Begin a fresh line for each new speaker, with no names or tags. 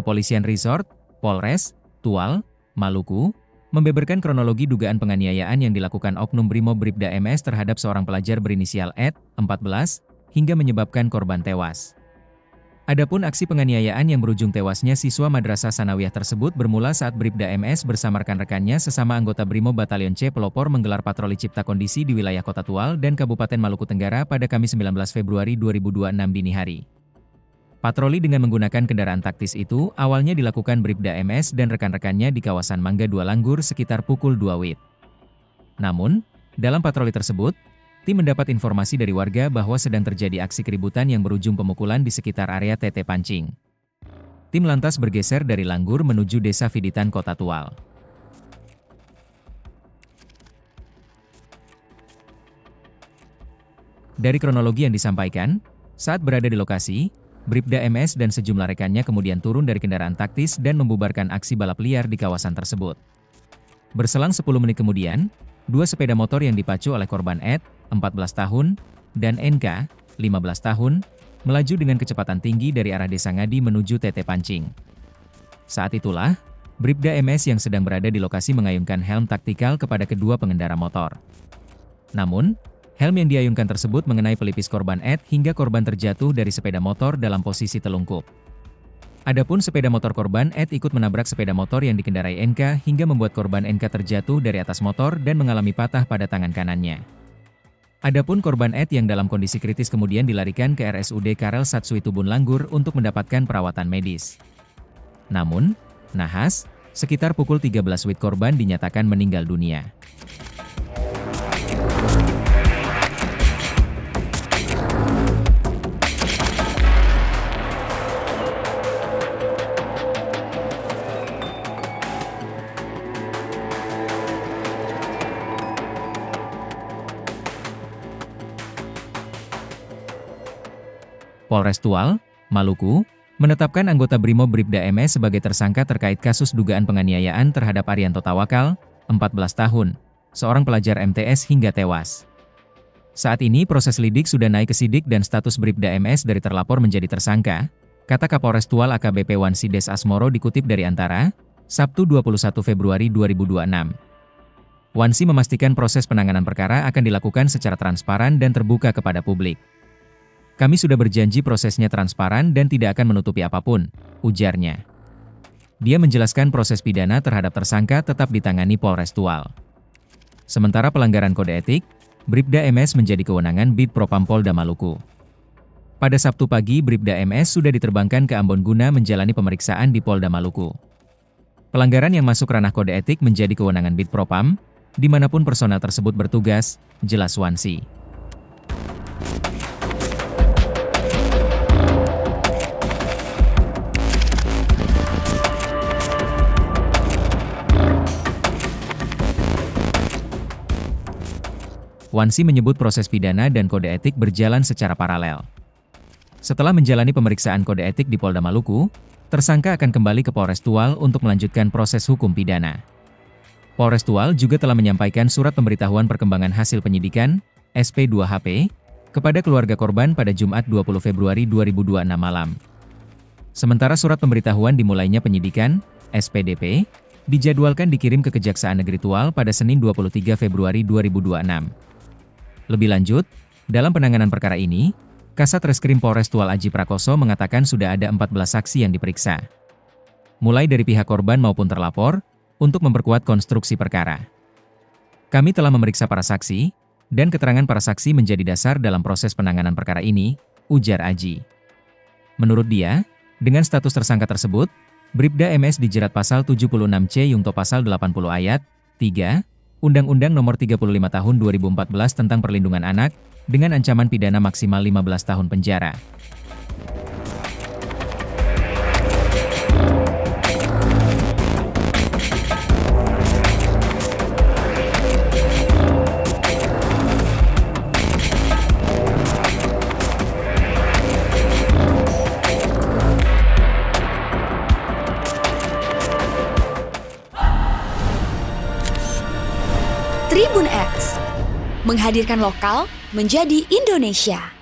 Kepolisian Resort, Polres, Tual, Maluku, membeberkan kronologi dugaan penganiayaan yang dilakukan Oknum Brimob Bribda MS terhadap seorang pelajar berinisial Ed, 14, hingga menyebabkan korban tewas. Adapun aksi penganiayaan yang berujung tewasnya siswa Madrasah Sanawiyah tersebut bermula saat Bribda MS bersama rekan-rekannya sesama anggota Brimob Batalion C Pelopor menggelar patroli cipta kondisi di wilayah Kota Tual dan Kabupaten Maluku Tenggara pada Kamis 19 Februari 2026 dini hari. Patroli dengan menggunakan kendaraan taktis itu awalnya dilakukan Bribda MS dan rekan-rekannya di kawasan Mangga 2 Langgur sekitar pukul 2 WIB. Namun, dalam patroli tersebut, tim mendapat informasi dari warga bahwa sedang terjadi aksi keributan yang berujung pemukulan di sekitar area TT Pancing. Tim lantas bergeser dari Langgur menuju Desa Fiditan Kota Tual. Dari kronologi yang disampaikan, saat berada di lokasi, Bribda MS dan sejumlah rekannya kemudian turun dari kendaraan taktis dan membubarkan aksi balap liar di kawasan tersebut. Berselang 10 menit kemudian, dua sepeda motor yang dipacu oleh korban Ed, 14 tahun, dan NK, 15 tahun, melaju dengan kecepatan tinggi dari arah Desa Ngadi menuju TT Pancing. Saat itulah, Bribda MS yang sedang berada di lokasi mengayunkan helm taktikal kepada kedua pengendara motor. Namun, helm yang diayunkan tersebut mengenai pelipis korban Ed hingga korban terjatuh dari sepeda motor dalam posisi telungkup. Adapun sepeda motor korban Ed ikut menabrak sepeda motor yang dikendarai NK hingga membuat korban NK terjatuh dari atas motor dan mengalami patah pada tangan kanannya. Adapun korban Ed yang dalam kondisi kritis kemudian dilarikan ke RSUD Karel Satsui Tubun Langgur untuk mendapatkan perawatan medis. Namun, nahas, sekitar pukul 13 WIB korban dinyatakan meninggal dunia. Polres Tual, Maluku, menetapkan anggota Brimob Bribda MS sebagai tersangka terkait kasus dugaan penganiayaan terhadap Arianto Tawakal, 14 tahun, seorang pelajar MTS hingga tewas. Saat ini proses lidik sudah naik ke sidik dan status Bribda MS dari terlapor menjadi tersangka, kata Kapolres Tual AKBP Wansi Des Asmoro dikutip dari Antara, Sabtu 21 Februari 2026. Wansi memastikan proses penanganan perkara akan dilakukan secara transparan dan terbuka kepada publik. Kami sudah berjanji prosesnya transparan dan tidak akan menutupi apapun, ujarnya. Dia menjelaskan proses pidana terhadap tersangka tetap ditangani Polres Tual. Sementara pelanggaran kode etik, Bribda MS menjadi kewenangan Bid Propam Polda Maluku. Pada Sabtu pagi Bribda MS sudah diterbangkan ke Ambon guna menjalani pemeriksaan di Polda Maluku. Pelanggaran yang masuk ranah kode etik menjadi kewenangan Bid Propam, dimanapun personel tersebut bertugas, jelas Wansi. Wansi menyebut proses pidana dan kode etik berjalan secara paralel. Setelah menjalani pemeriksaan kode etik di Polda Maluku, tersangka akan kembali ke Polres Tual untuk melanjutkan proses hukum pidana. Polres Tual juga telah menyampaikan surat pemberitahuan perkembangan hasil penyidikan, SP2HP, kepada keluarga korban pada Jumat 20 Februari 2026 malam. Sementara surat pemberitahuan dimulainya penyidikan, SPDP, dijadwalkan dikirim ke Kejaksaan Negeri Tual pada Senin 23 Februari 2026. Lebih lanjut, dalam penanganan perkara ini, Kasat Reskrim Polres Tual Aji Prakoso mengatakan sudah ada 14 saksi yang diperiksa. Mulai dari pihak korban maupun terlapor, untuk memperkuat konstruksi perkara. Kami telah memeriksa para saksi, dan keterangan para saksi menjadi dasar dalam proses penanganan perkara ini, ujar Aji. Menurut dia, dengan status tersangka tersebut, Bribda MS dijerat pasal 76C Yungto pasal 80 ayat 3, Undang-Undang Nomor 35 Tahun 2014 tentang Perlindungan Anak, dengan ancaman pidana maksimal 15 tahun penjara.
Tribun X menghadirkan lokal menjadi Indonesia.